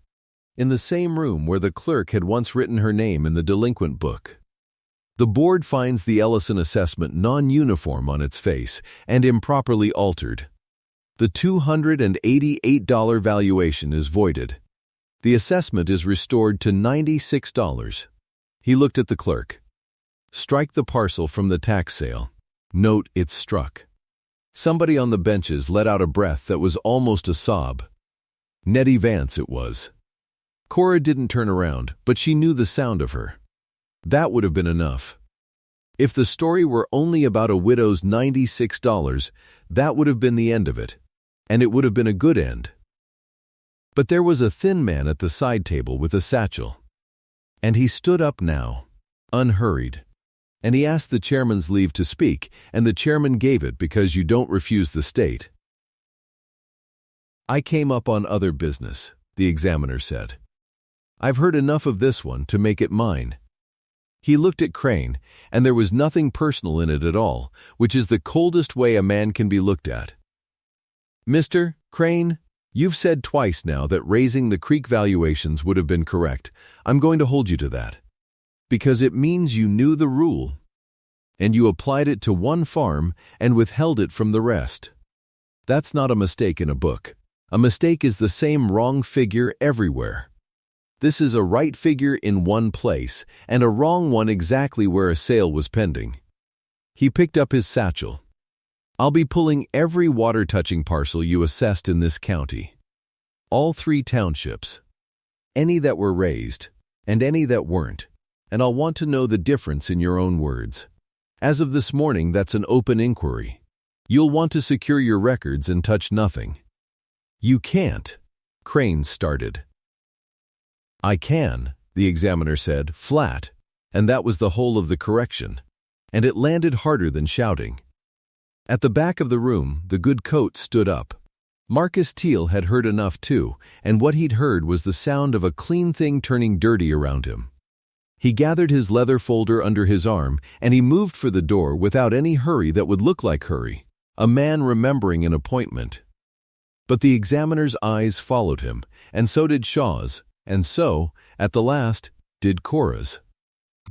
In the same room where the clerk had once written her name in the delinquent book. The board finds the Ellison assessment non-uniform on its face and improperly altered. The $288 valuation is voided. The assessment is restored to $96. He looked at the clerk. Strike the parcel from the tax sale. Note it's struck. Somebody on the benches let out a breath that was almost a sob. Nettie Vance it was. Cora didn't turn around, but she knew the sound of her. That would have been enough. If the story were only about a widow's $96, that would have been the end of it. And it would have been a good end. But there was a thin man at the side table with a satchel. And he stood up now, unhurried. And he asked the chairman's leave to speak, and the chairman gave it because you don't refuse the state. "I came up on other business," the examiner said. "I've heard enough of this one to make it mine." He looked at Crane, and there was nothing personal in it at all, which is the coldest way a man can be looked at. "Mr. Crane, you've said twice now that raising the creek valuations would have been correct. I'm going to hold you to that. Because it means you knew the rule. And you applied it to one farm and withheld it from the rest. That's not a mistake in a book. A mistake is the same wrong figure everywhere. This is a right figure in one place and a wrong one exactly where a sale was pending." He picked up his satchel. "I'll be pulling every water-touching parcel you assessed in this county. All 3 townships. Any that were raised, and any that weren't. And I'll want to know the difference in your own words. As of this morning, that's an open inquiry. You'll want to secure your records and touch nothing." "You can't," Crane started. "I can," the examiner said, flat, and that was the whole of the correction. And it landed harder than shouting. At the back of the room, the good coat stood up. Marcus Teal had heard enough too, and what he'd heard was the sound of a clean thing turning dirty around him. He gathered his leather folder under his arm, and he moved for the door without any hurry that would look like hurry, a man remembering an appointment. But the examiner's eyes followed him, and so did Shaw's, and so, at the last, did Cora's.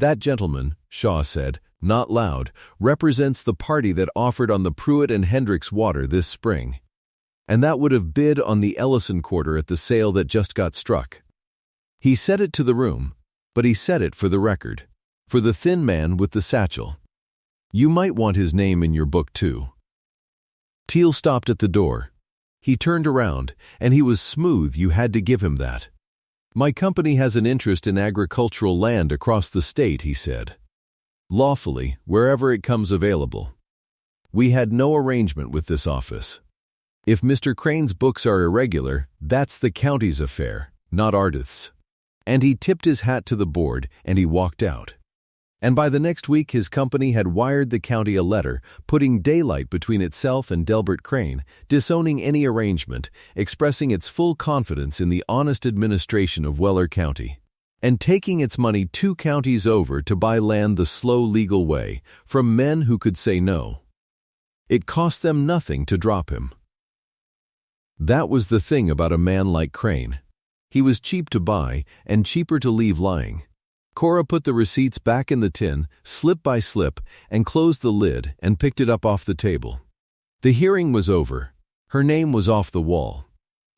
"That gentleman," Shaw said, not loud, "represents the party that offered on the Pruitt and Hendricks water this spring. And that would have bid on the Ellison quarter at the sale that just got struck." He said it to the room, but he said it for the record, for the thin man with the satchel. You might want his name in your book too. Teal stopped at the door. He turned around, and he was smooth. You had to give him that. "My company has an interest in agricultural land across the state," he said. "Lawfully, wherever it comes available. We had no arrangement with this office. If Mr. Crane's books are irregular, that's the county's affair, not Ardith's." And he tipped his hat to the board, and he walked out. And by the next week his company had wired the county a letter, putting daylight between itself and Delbert Crane, disowning any arrangement, expressing its full confidence in the honest administration of Weller County, and taking its money 2 counties over to buy land the slow legal way, from men who could say no. It cost them nothing to drop him. That was the thing about a man like Crane. He was cheap to buy and cheaper to leave lying. Cora put the receipts back in the tin, slip by slip, and closed the lid and picked it up off the table. The hearing was over. Her name was off the wall.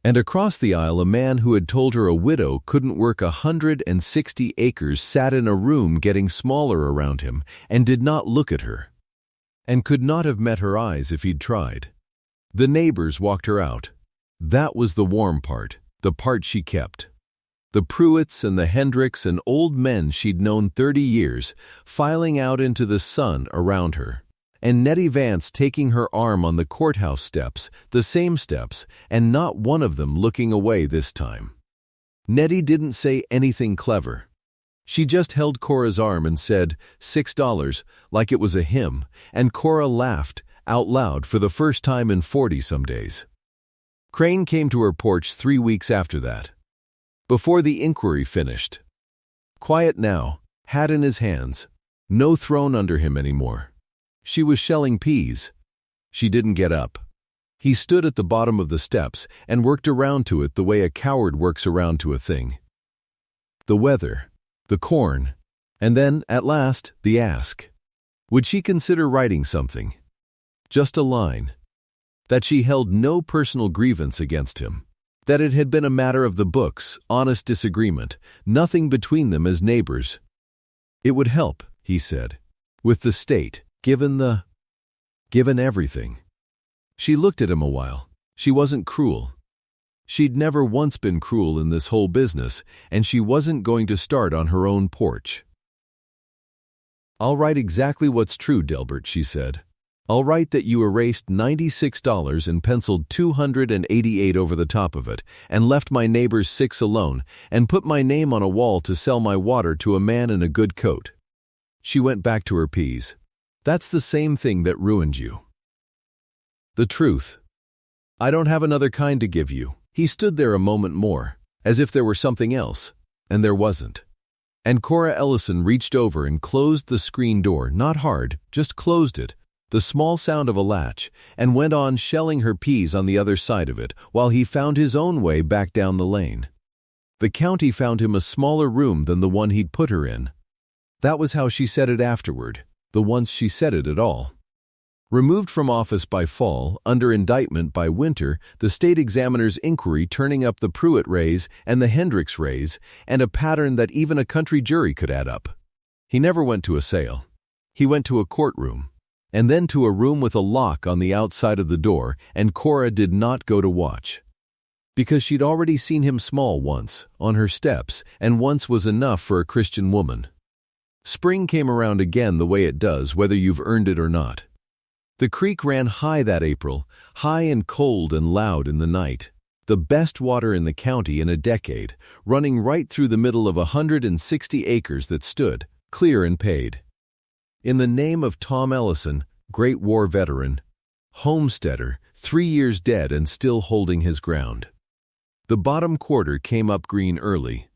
And across the aisle, a man who had told her a widow couldn't work 160 acres sat in a room getting smaller around him and did not look at her, and could not have met her eyes if he'd tried. The neighbors walked her out. That was the warm part, the part she kept. The Pruitts and the Hendricks and old men she'd known 30 years filing out into the sun around her, and Nettie Vance taking her arm on the courthouse steps, the same steps, and not one of them looking away this time. Nettie didn't say anything clever. She just held Cora's arm and said, $6, like it was a hymn, and Cora laughed out loud for the first time in 40-some days. Crane came to her porch 3 weeks after that, before the inquiry finished. Quiet now, hat in his hands, no throne under him anymore. She was shelling peas. She didn't get up. He stood at the bottom of the steps and worked around to it the way a coward works around to a thing. The weather, the corn, and then, at last, the ask. Would she consider writing something? Just a line. That she held no personal grievance against him. That it had been a matter of the books, honest disagreement, nothing between them as neighbors. It would help, he said, with the state, given everything. She looked at him a while. She wasn't cruel. She'd never once been cruel in this whole business, and she wasn't going to start on her own porch. I'll write exactly what's true, Delbert, she said. I'll write that you erased $96 and penciled $288 over the top of it, and left my neighbor's $6 alone, and put my name on a wall to sell my water to a man in a good coat. She went back to her peas. That's the same thing that ruined you. The truth. I don't have another kind to give you. He stood there a moment more, as if there were something else, and there wasn't. And Cora Ellison reached over and closed the screen door, not hard, just closed it, the small sound of a latch, and went on shelling her peas on the other side of it while he found his own way back down the lane. The county found him a smaller room than the one he'd put her in. That was how she said it afterward, the once she said it at all. Removed from office by fall, under indictment by winter, the state examiner's inquiry turning up the Pruitt raise and the Hendricks raise, and a pattern that even a country jury could add up. He never went to a sale. He went to a courtroom, and then to a room with a lock on the outside of the door, and Cora did not go to watch. Because she'd already seen him small once, on her steps, and once was enough for a Christian woman. Spring came around again the way it does whether you've earned it or not. The creek ran high that April, high and cold and loud in the night. The best water in the county in a decade, running right through the middle of 160 acres that stood, clear and paid. In the name of Tom Ellison, Great War veteran, homesteader, 3 years dead and still holding his ground. The bottom quarter came up green early.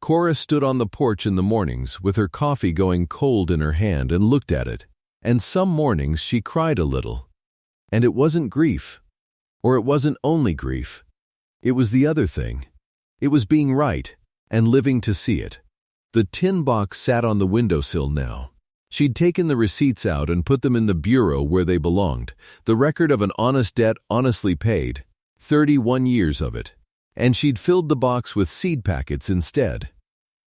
Cora stood on the porch in the mornings with her coffee going cold in her hand and looked at it, and some mornings she cried a little. And it wasn't grief. Or it wasn't only grief. It was the other thing. It was being right, and living to see it. The tin box sat on the windowsill now. She'd taken the receipts out and put them in the bureau where they belonged, the record of an honest debt honestly paid, 31 years of it. And she'd filled the box with seed packets instead.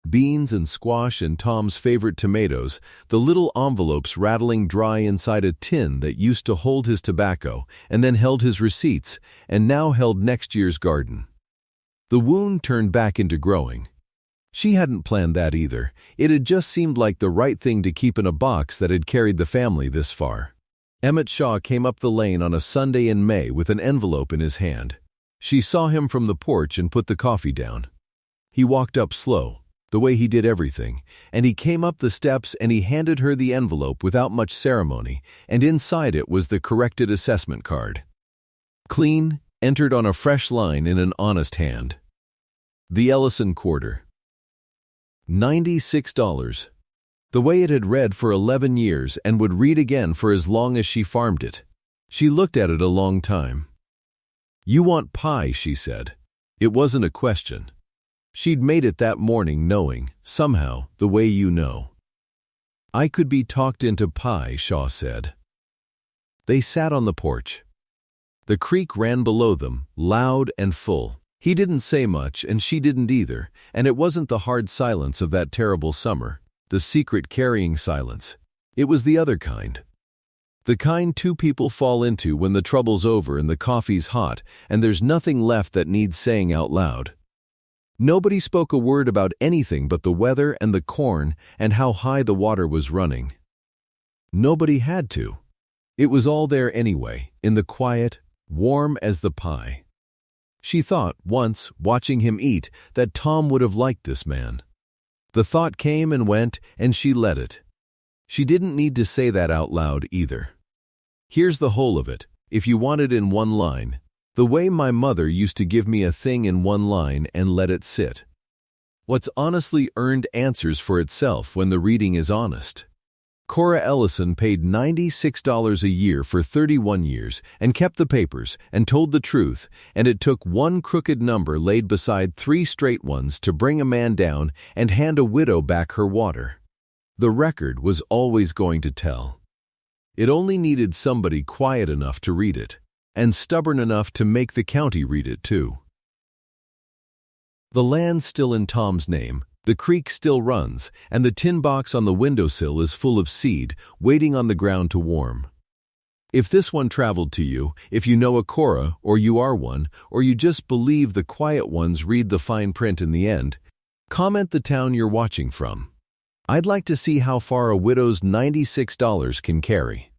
Beans and squash and Tom's favorite tomatoes, the little envelopes rattling dry inside a tin that used to hold his tobacco and then held his receipts and now held next year's garden. The wound turned back into growing. She hadn't planned that either. It had just seemed like the right thing to keep in a box that had carried the family this far. Emmett Shaw came up the lane on a Sunday in May with an envelope in his hand. She saw him from the porch and put the coffee down. He walked up slow, the way he did everything, and he came up the steps and he handed her the envelope without much ceremony, and inside it was the corrected assessment card. Clean, entered on a fresh line in an honest hand. The Ellison quarter. $96. The way it had read for 11 years and would read again for as long as she farmed it. She looked at it a long time. You want pie, she said. It wasn't a question. She'd made it that morning knowing, somehow, the way you know. "I could be talked into pie," Shaw said. They sat on the porch. The creek ran below them, loud and full. He didn't say much, and she didn't either, and it wasn't the hard silence of that terrible summer, the secret carrying silence. It was the other kind. The kind two people fall into when the trouble's over and the coffee's hot, and there's nothing left that needs saying out loud. Nobody spoke a word about anything but the weather and the corn and how high the water was running. Nobody had to. It was all there anyway, in the quiet, warm as the pie. She thought, once, watching him eat, that Tom would have liked this man. The thought came and went, and she let it. She didn't need to say that out loud either. Here's the whole of it, if you want it in one line. The way my mother used to give me a thing in one line and let it sit. What's honestly earned answers for itself when the reading is honest. Cora Ellison paid $96 a year for 31 years and kept the papers and told the truth, and it took one crooked number laid beside 3 straight ones to bring a man down and hand a widow back her water. The record was always going to tell. It only needed somebody quiet enough to read it, and stubborn enough to make the county read it too. The land's still in Tom's name. The creek still runs, and the tin box on the windowsill is full of seed, waiting on the ground to warm. If this one traveled to you, if you know a Cora, or you are one, or you just believe the quiet ones read the fine print in the end, comment the town you're watching from. I'd like to see how far a widow's $96 can carry.